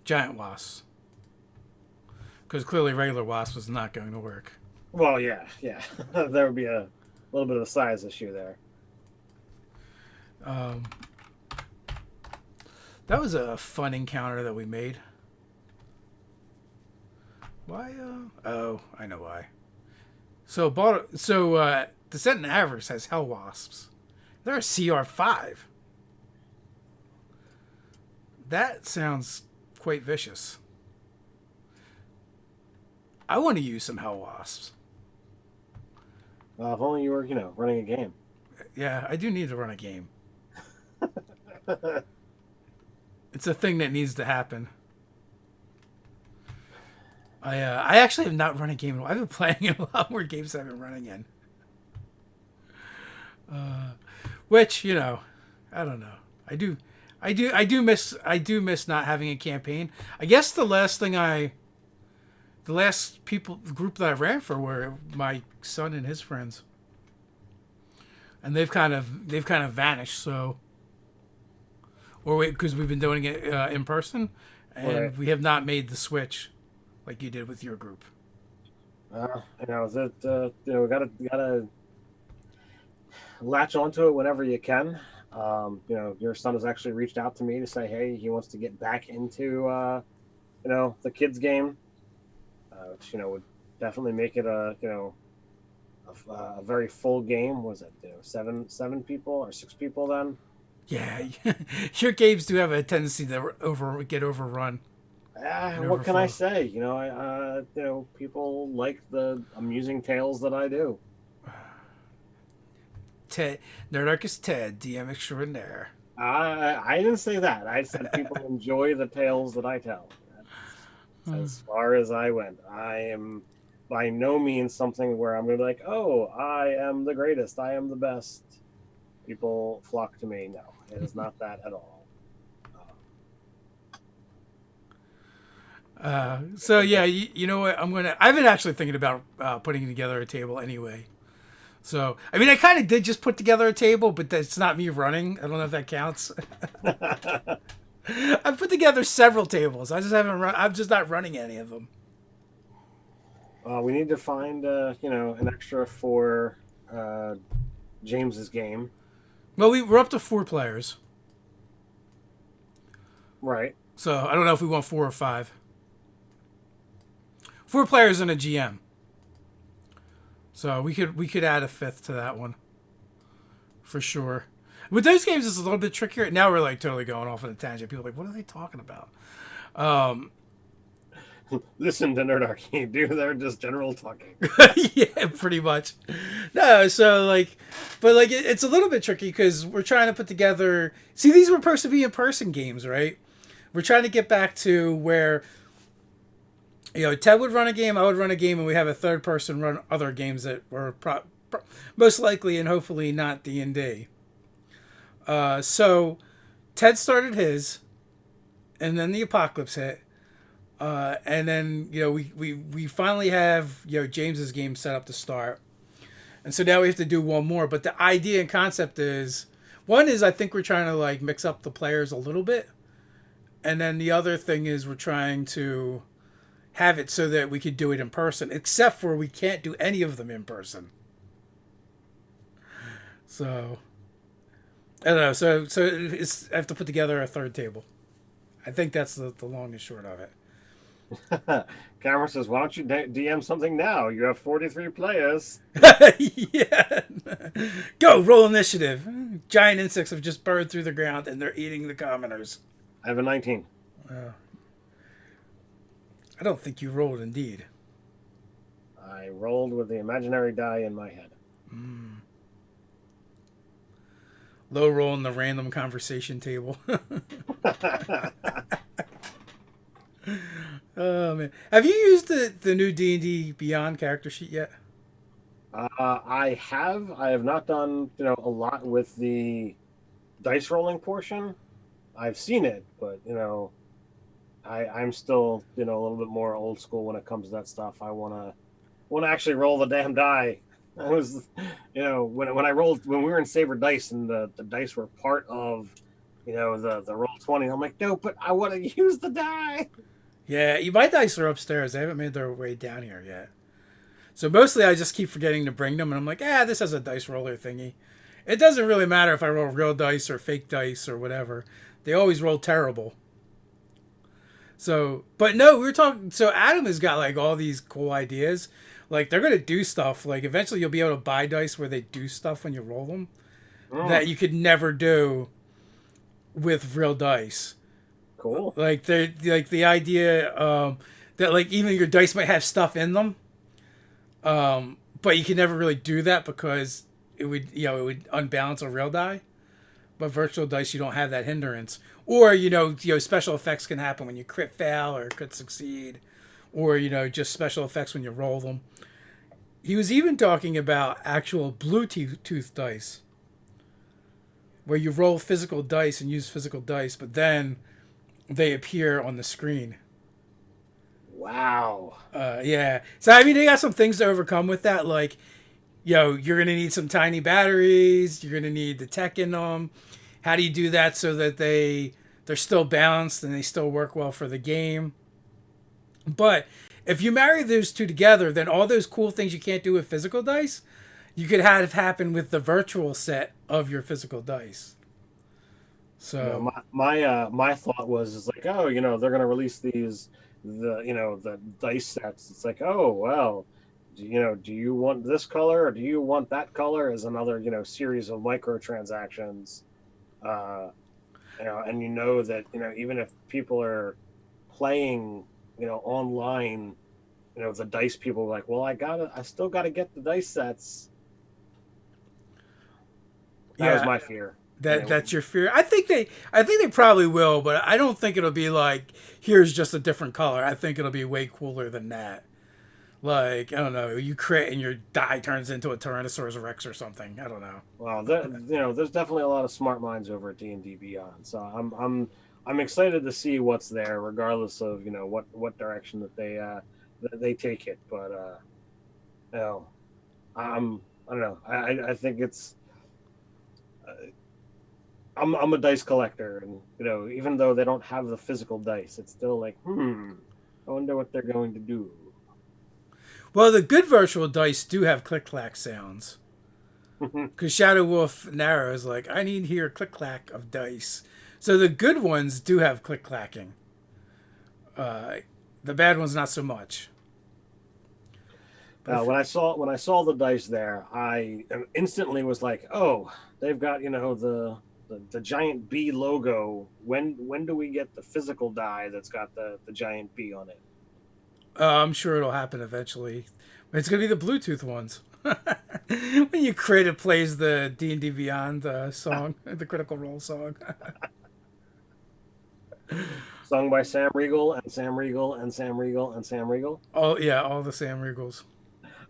Giant wasps. Because clearly regular wasp was not going to work. Well, yeah. There would be a little bit of a size issue there. That was a fun encounter that we made. Why? Oh, I know why. So Descent and Avarice has hell wasps. They're a CR5. That sounds quite vicious. I want to use some hell wasps. If only you were, running a game. Yeah, I do need to run a game. It's a thing that needs to happen. I actually have not run a game in a while. I've been playing in a lot more games I've been running in. Which, I don't know. I do miss not having a campaign. I guess the last group that I ran for were my son and his friends. And they've kind of vanished, so because we've been doing it in person, and right. We have not made the switch like you did with your group. We gotta latch onto it whenever you can. Your son has actually reached out to me to say, hey, he wants to get back into the kids game, which would definitely make it a very full game. Was it 7 people or 6 people then? Yeah, your games do have a tendency to get overrun. What can I say? People like the amusing tales that I do. Ted, Nerdarchus Ted, DM extraordinaire. I didn't say that. I said people enjoy the tales that I tell. That's as far as I went. I am by no means something where I'm going to be like, oh, I am the greatest. I am the best. People flock to me. No, it is not that at all. So yeah, you know what? I've been actually thinking about putting together a table anyway. So, I mean, I kind of did just put together a table, but that's not me running. I don't know if that counts. I've put together several tables. I just haven't run. I'm just not running any of them. We need to find, an extra for James's game. Well, we're up to 4 players. Right. So I don't know if we want 4 or 5. 4 players and a GM. So we could add a 5th to that one. For sure. With those games, it's a little bit trickier. Now we're like totally going off on a tangent. People are like, what are they talking about? Listen to Nerdarchy. They're just general talking. Yeah, pretty much. No, so it's a little bit tricky because we're trying to put together. See, these were supposed to be in-person games, right? We're trying to get back to where, Ted would run a game, I would run a game, and we have a third person run other games that were most likely and hopefully not D&D. So Ted started his, and then the apocalypse hit. And then, we finally have, James's game set up to start. And so now we have to do one more. But the idea and concept is, one is I think we're trying to mix up the players a little bit. And then the other thing is we're trying to have it so that we could do it in person, except for we can't do any of them in person. So, I don't know. So I have to put together a third table. I think that's the long and short of it. Cameron says, "Why don't you DM something now? You have 43 players." Yeah. Go, roll initiative. Giant insects have just burrowed through the ground and they're eating the commoners. I have a 19. I don't think you rolled indeed. I rolled with the imaginary die in my head. Low roll in the random conversation table. Oh man, have you used the new D&D Beyond character sheet yet? I have. I have not done a lot with the dice rolling portion. I've seen it, but I'm still a little bit more old school when it comes to that stuff. I wanna actually roll the damn die. I was when I rolled when we were in Saber Dice and the dice were part of the roll 20. I'm like, no, but I want to use the die. Yeah, my dice are upstairs. They haven't made their way down here yet. So mostly I just keep forgetting to bring them, and I'm like, this has a dice roller thingy. It doesn't really matter if I roll real dice or fake dice or whatever. They always roll terrible. So, but no, we were talking. So Adam has got like all these cool ideas. Like they're gonna do stuff. Like eventually you'll be able to buy dice where they do stuff when you roll them that you could never do with real dice. Cool. Like the idea that like even your dice might have stuff in them, but you can never really do that because it would unbalance a real die. But virtual dice, you don't have that hindrance. Or special effects can happen when you crit fail or crit succeed, or just special effects when you roll them. He was even talking about actual Bluetooth dice, where you roll physical dice and use physical dice, but then they appear on the screen. Wow. Yeah. So I mean, they got some things to overcome with that. Like, you're gonna need some tiny batteries. You're gonna need the tech in them. How do you do that so that they're still balanced and they still work well for the game? But if you marry those two together, then all those cool things you can't do with physical dice, you could have happen with the virtual set of your physical dice. So my thought was is like, oh, they're gonna release the dice sets. It's like, oh well, do you want this color or do you want that color as another series of microtransactions, and that even if people are playing online, the dice people are like, well, I still gotta get the dice sets. That was my fear. That's your fear. I think they probably will, but I don't think it'll be like here's just a different color. I think it'll be way cooler than that. Like I don't know, you crit and your die turns into a Tyrannosaurus Rex or something. I don't know. Well, there's definitely a lot of smart minds over at D&D Beyond. So I'm excited to see what's there, regardless of what direction that they take it. But I don't know. I think it's. I'm a dice collector, and even though they don't have the physical dice, it's still like, I wonder what they're going to do. Well, the good virtual dice do have click clack sounds. Because Shadow Wolf Nara is like, I need to hear click clack of dice. So the good ones do have click clacking. The bad ones not so much. When I saw the dice there, I instantly was like, oh, they've got the giant B logo. When do we get the physical die that's got the giant B on it? I'm sure it'll happen eventually. It's gonna be the Bluetooth ones. When you crit, it plays the D&D Beyond song, the Critical Role song. Sung by Sam Riegel and Sam Riegel and Sam Riegel and Sam Riegel. Oh yeah, all the Sam Riegels.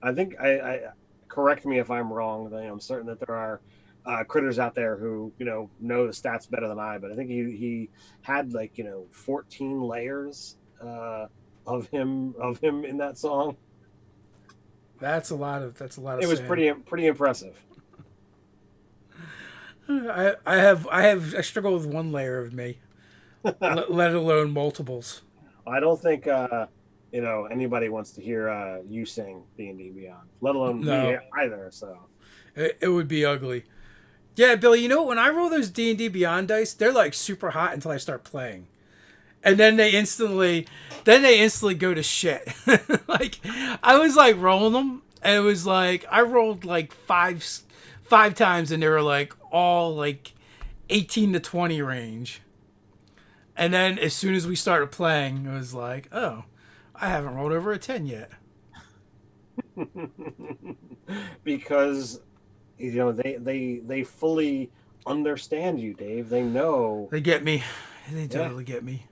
I think I correct me if I'm wrong. I'm certain that there are critters out there who know the stats better than I. But I think he had 14 layers of him in that song. That's a lot of. It was Sam. pretty impressive. I struggle with one layer of me, let alone multiples. I don't think anybody wants to hear you sing D&D Beyond, let alone me either. So it would be ugly. Yeah, Billy. When I roll those D&D Beyond dice, they're like super hot until I start playing, and then they instantly go to shit. Like I was like rolling them, and it was like I rolled like five times, and they were like all like 18 to 20 range. And then as soon as we started playing, it was like, oh, I haven't rolled over a 10 yet. Because they fully understand you, Dave. They know. They get me. They Yeah. totally get me.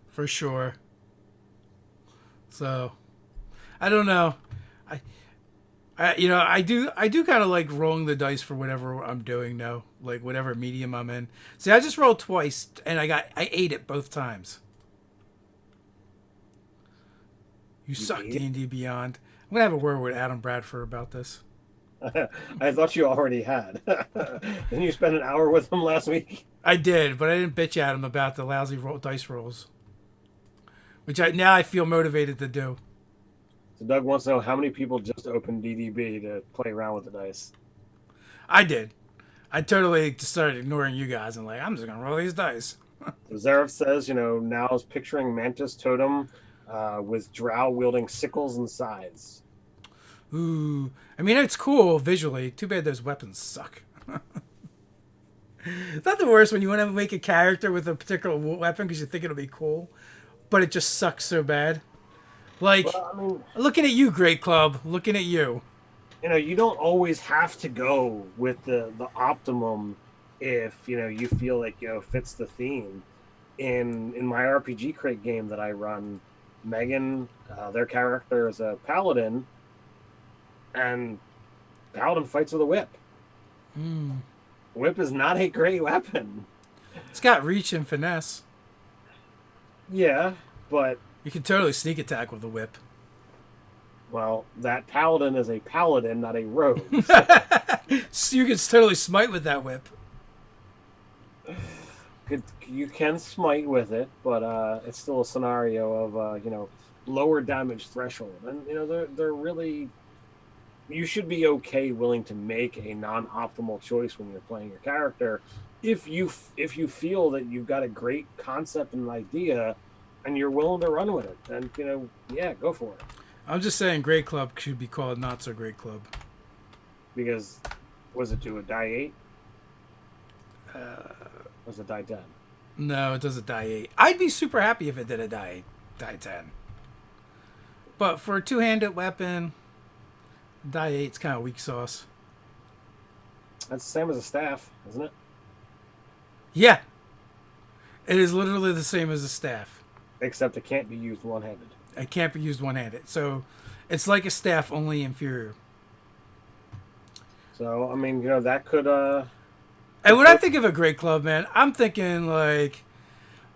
For sure. So, I don't know. I, I do kind of like rolling the dice for whatever I'm doing now, like whatever medium I'm in. See, I just rolled twice, and I ate it both times. You suck, ate it? D&D Beyond. I'm gonna have a word with Adam Bradford about this. I thought you already had. Didn't you spend an hour with him last week? I did, but I didn't bitch at him about the lousy dice rolls, which now I feel motivated to do. So Doug wants to know how many people just opened DDB to play around with the dice. I did. I totally just started ignoring you guys and like, I'm just gonna roll these dice. So Zareth says, now is picturing mantis totem with drow wielding sickles and scythes. Ooh, I mean it's cool visually. Too bad those weapons suck. It's not the worst when you want to make a character with a particular weapon because you think it'll be cool, but it just sucks so bad. Like, Well, I mean, looking at you, Great Club. Looking at you. you don't always have to go with the optimum if you feel like fits the theme. In my RPG crate game that I run, Megan, their character is a paladin, and paladin fights with a whip. Mm. Whip is not a great weapon. It's got reach and finesse. Yeah, but You can totally sneak attack with a whip. well, that paladin is a paladin, not a rogue. So you can totally smite with that whip. You can smite with it, but it's still a scenario of lower damage threshold, and they're really. You should be willing to make a non-optimal choice when you're playing your character, if you feel that you've got a great concept and an idea, and you're willing to run with it. Then yeah, go for it. I'm just saying, Great Club should be called Not So Great Club. Because was it do a die 8? Was it die 10? No, it doesn't die 8. I'd be super happy if it did a die 10. But for a two-handed weapon, die 8's kind of weak sauce. That's the same as a staff, isn't it? Yeah. It is literally the same as a staff. Except it can't be used one-handed. It can't be used one-handed. So it's like a staff, only inferior. So, I mean, that could... And when I think of a Great Club, man, I'm thinking like,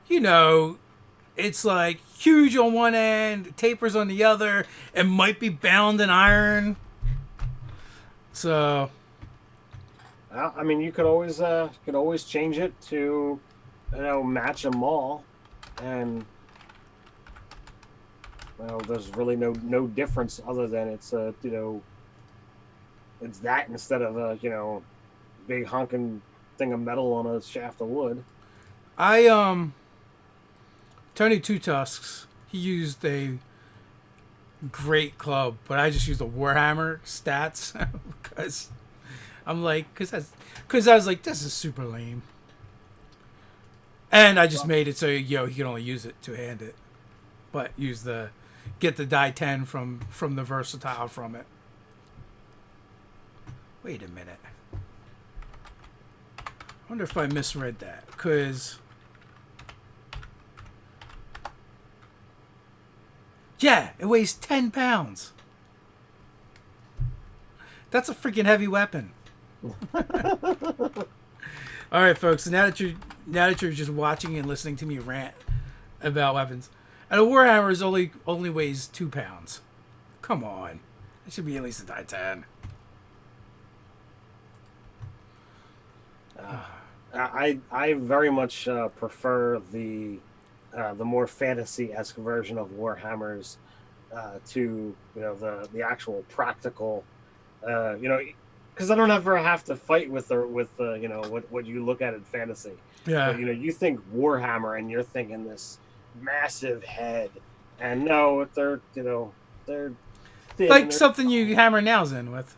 it's like huge on one end, tapers on the other, and might be bound in iron. So, I mean, you could always change it to, match them all, and there's really no difference other than it's it's that instead of a big honking thing of metal on a shaft of wood. Tony Two Tusks, he used a Great Club, but I just used a Warhammer stats because I was like, this is super lame, and I just made it so he can only use it two-handed, but get the die 10 from the versatile from it. Wait a minute. I wonder if I misread that, because yeah, it weighs 10 pounds. That's a freaking heavy weapon. All right, folks. So now that you're just watching and listening to me rant about weapons, and a Warhammer only weighs 2 pounds. Come on, it should be at least a die 10. I very much prefer the more fantasy-esque version of Warhammers to the actual practical. because I don't ever have to fight with the what you look at in fantasy. But Yeah. you think Warhammer and you're thinking this massive head, and no, they're thin Like and something you hammer nails in with.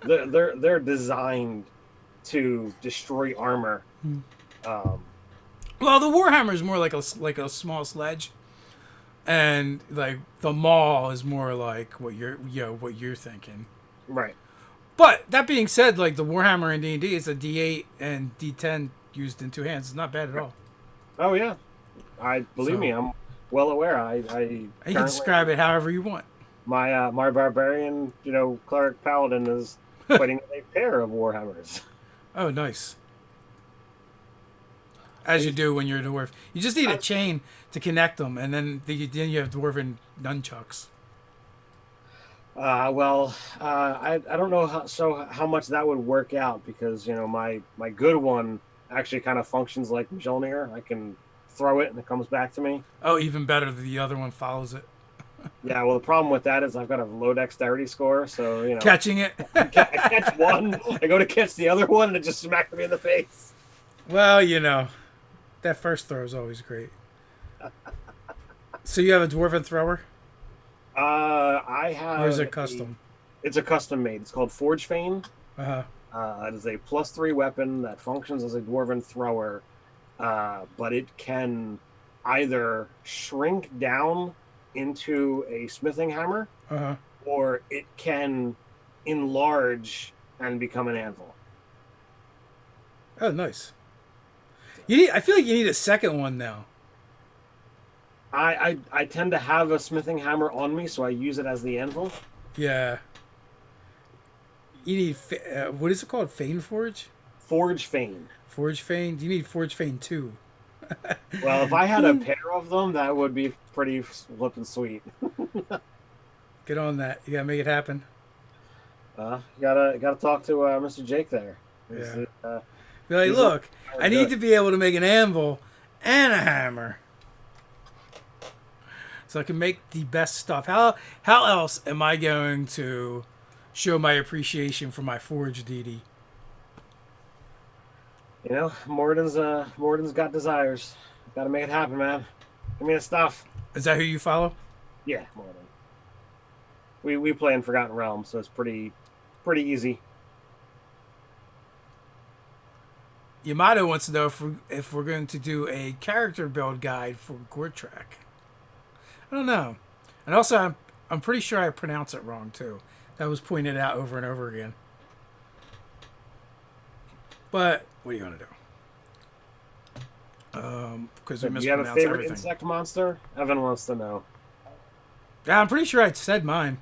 they're designed to destroy armor. Um, Well, the Warhammer is more like a small sledge, and like the Maul is more like what you're thinking. right. But that being said, like the Warhammer in D&D is a D8 and D10 used in two hands. It's not bad at all. Oh yeah, I believe me, So I'm well aware. I you can currently describe it however you want. my barbarian, cleric paladin is fighting a pair of warhammers. Oh, nice. As you do when you're a dwarf. You just need a chain to connect them, and then you have dwarven nunchucks. I don't know how much that would work out because my good one actually kind of functions like Mjolnir. I can throw it and it comes back to me. Oh, even better, the other one follows it. Yeah, well the problem with that is I've got a low dexterity score, so Catching it. I catch one, I go to catch the other one, and it just smacks me in the face. Well, that first throw is always great. So you have a dwarven thrower? I have. Or is it custom? It's a custom made. It's called Forge Fane. Uh-huh. It is a +3 weapon that functions as a dwarven thrower, but it can either shrink down into a smithing hammer, Uh-huh. or it can enlarge and become an anvil. Oh, nice. I feel like you need a second one now. I tend to have a smithing hammer on me, so I use it as the anvil. Yeah. You need, what is it called? Fane Forge? Forge Fane. Forge Fane? You need Forge Fane 2. Well, if I had a pair of them, that would be pretty flippin' sweet. Get on that. You gotta make it happen. Gotta talk to Mr. Jake there. Yeah. Be like, he's look, like, I need to be able to make an anvil and a hammer. So I can make the best stuff. How else am I going to show my appreciation for my forge deity? Morden's got desires. Gotta make it happen, man. Give me the stuff. Is that who you follow? Yeah, Morden. We play in Forgotten Realms, so it's pretty easy. Yamato wants to know if we're going to do a character build guide for Gortrak. I don't know. And also, I'm pretty sure I pronounce it wrong, too. That was pointed out over and over again. But, what are you going to do? Because we Do you have a mispronounce favorite everything. insect monster? Evan wants to know. Yeah, I'm pretty sure I said mine.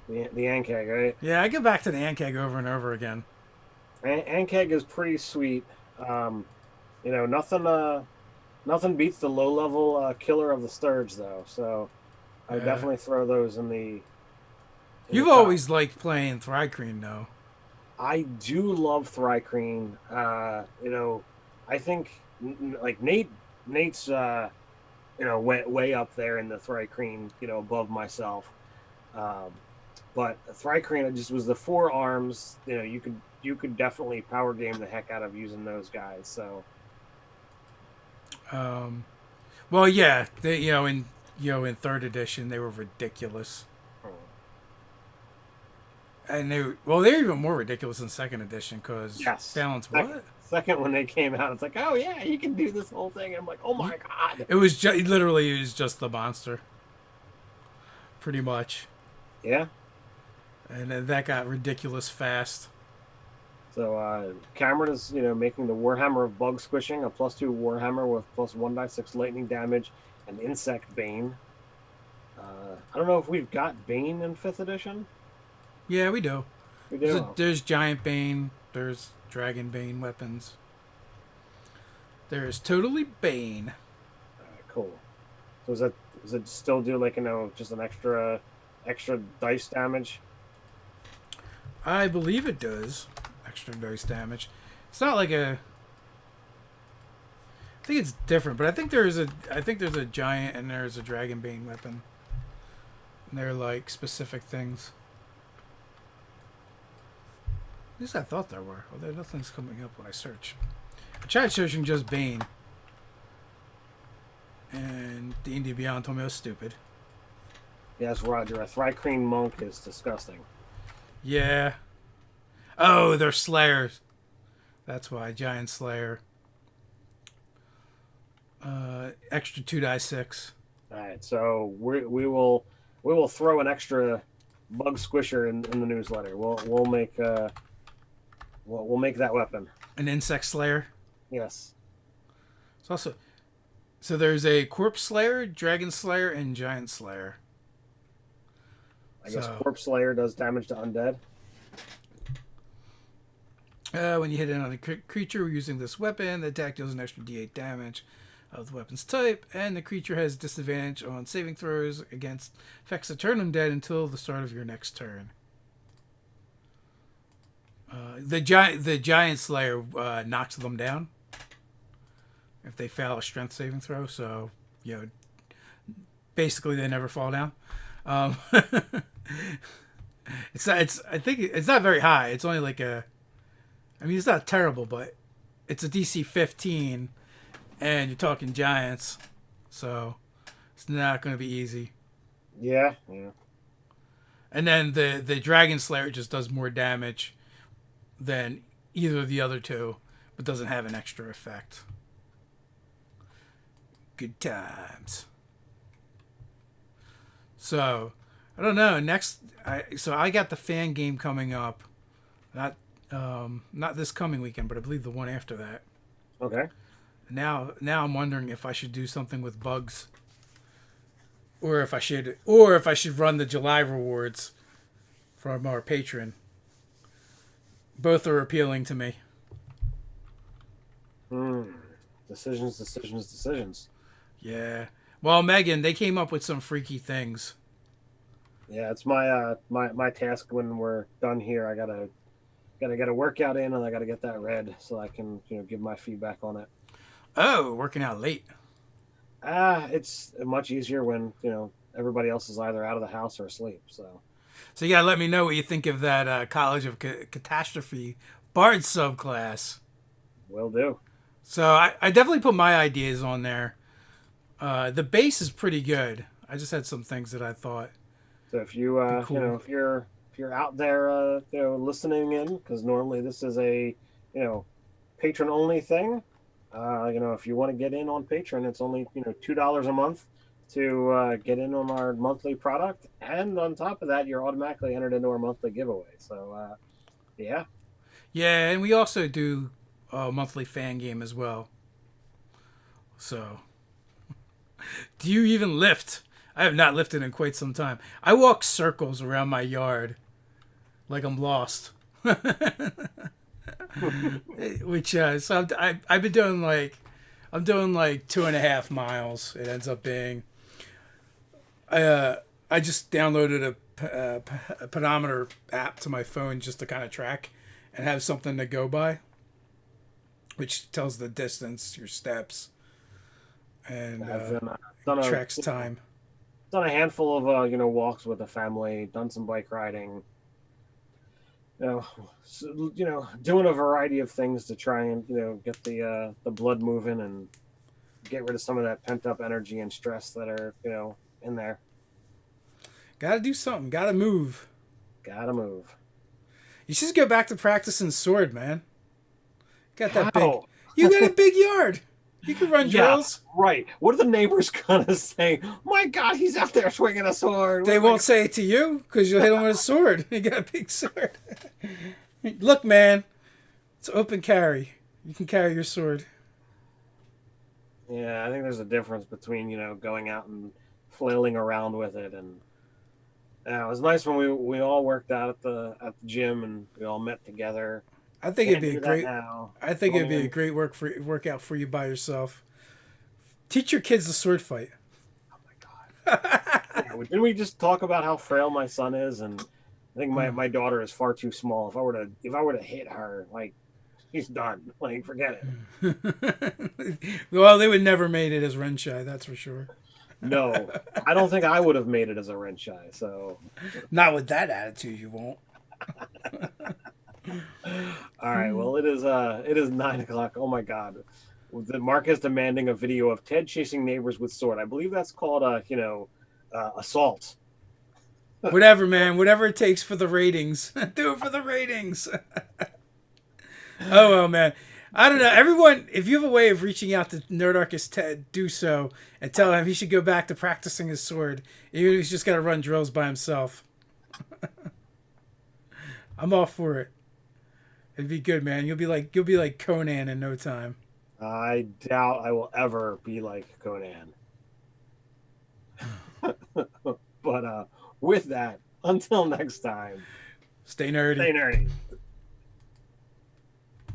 The Ankeg, right? Yeah, I go back to the Ankeg over and over again. Ankeg is pretty sweet. Nothing beats the low-level killer of the Sturge, though. So I would definitely throw those in the. You've always liked playing Thrycreen, though. I do love Thrycreen. I think like Nate's way up there in the Thrycreen, above myself. But Thrycreen just was the 4 arms. You could definitely power game the heck out of using those guys. So. Well, yeah, they in 3rd edition they were ridiculous. And they're even more ridiculous in 2nd edition because balance what? Second when they came out, it's like, oh yeah, you can do this whole thing. And I'm like, oh my god! It was literally just the monster, pretty much. Yeah. And then that got ridiculous fast. So Cameron is making the Warhammer of Bug Squishing, a +2 Warhammer with +1/6 lightning damage and Insect Bane. I don't know if we've got Bane in 5th edition. Yeah, we do. We do. There's Giant Bane. There's Dragon Bane weapons. There's totally Bane. Cool. So does it still do just an extra dice damage? I believe it does. Extra dice damage. It's not like a. I think it's different, but I think there's a giant and there's a Dragon Bane weapon. And they're like specific things. At least I thought there were. Although nothing's coming up when I search. I tried searching just Bane. And D&D Beyond told me I was stupid. Yes, Roger. A Thrycreen monk is disgusting. Yeah. Oh, they're slayers. That's why. Giant slayer. Extra 2d6. All right, so we will throw an extra bug squisher in the newsletter. We'll make we'll make that weapon. An insect slayer. Yes. It's also so there's a corpse slayer, dragon slayer, and giant slayer. I guess Corpse Slayer does damage to undead. When you hit it on a creature using this weapon, the attack deals an extra d8 damage of the weapon's type, and the creature has disadvantage on saving throws against effects that turn undead until the start of your next turn. The giant slayer knocks them down if they fail a strength saving throw. So basically they never fall down. It's not. I think it's not very high. It's only like a. I mean, it's not terrible, but it's a DC 15, and you're talking giants, so it's not going to be easy. Yeah. And then the Dragon Slayer just does more damage than either of the other two, but doesn't have an extra effect. Good times. So, I don't know. I got the fan game coming up. Not this coming weekend, but I believe the one after that. Okay. Now I'm wondering if I should do something with bugs, or if I should run the July rewards from our patron. Both are appealing to me. Decisions. Yeah. Well, Megan, they came up with some freaky things. Yeah, it's my task when we're done here. I gotta get a workout in, and I gotta get that read so I can give my feedback on it. Oh, working out late. It's much easier when everybody else is either out of the house or asleep. So you gotta let me know what you think of that College of Catastrophe Bard subclass. Will do. So I definitely put my ideas on there. The base is pretty good. I just had some things that I thought. So if you cool. if you're out there listening in, because normally this is a patron only thing. If you want to get in on Patreon, it's only $2 a month to get in on our monthly product, and on top of that, you're automatically entered into our monthly giveaway. So yeah, and we also do a monthly fan game as well. So, do you even lift? I have not lifted in quite some time. I walk circles around my yard like I'm lost. Which so I've been doing I'm doing like 2.5 miles. It ends up being. I just downloaded a pedometer app to my phone just to kind of track and have something to go by, which tells the distance, your steps, and tracks time. Done a handful of walks with the family. Done some bike riding. Doing a variety of things to try and get the blood moving and get rid of some of that pent up energy and stress that are in there. Gotta do something. Gotta move. You should go back to practicing sword, man. Got that big. You got a big yard. You can run drills. Right. What are the neighbors gonna say? My God, he's out there swinging a sword. They won't say it to you because you'll hit him with a sword. You got a big sword. Look, man, it's open carry. You can carry your sword. Yeah, I think there's a difference between going out and flailing around with it, and it was nice when we all worked out at the gym and we all met together. I think it'd be a great. I think it'd be a great workout for you by yourself. Teach your kids the sword fight. Oh my God! Didn't we just talk about how frail my son is? And I think my daughter is far too small. If I were to hit her, like, he's done. Like, forget it. Well, they would never made it as Renshai, that's for sure. No, I don't think I would have made it as a Renshai. So not with that attitude, you won't. All right. Well, it is 9 o'clock. Oh my God. The Mark is demanding a video of Ted chasing neighbors with sword. I believe that's called assault. Whatever, man. Whatever it takes for the ratings. Do it for the ratings. Oh well, man. I don't know. Everyone, if you have a way of reaching out to Nerdarchist Ted, do so and tell him he should go back to practicing his sword. Even if he's just got to run drills by himself. I'm all for it. It'd be good, man. You'll be like Conan in no time. I doubt I will ever be like Conan. But with that, until next time, Stay nerdy. stay nerdy.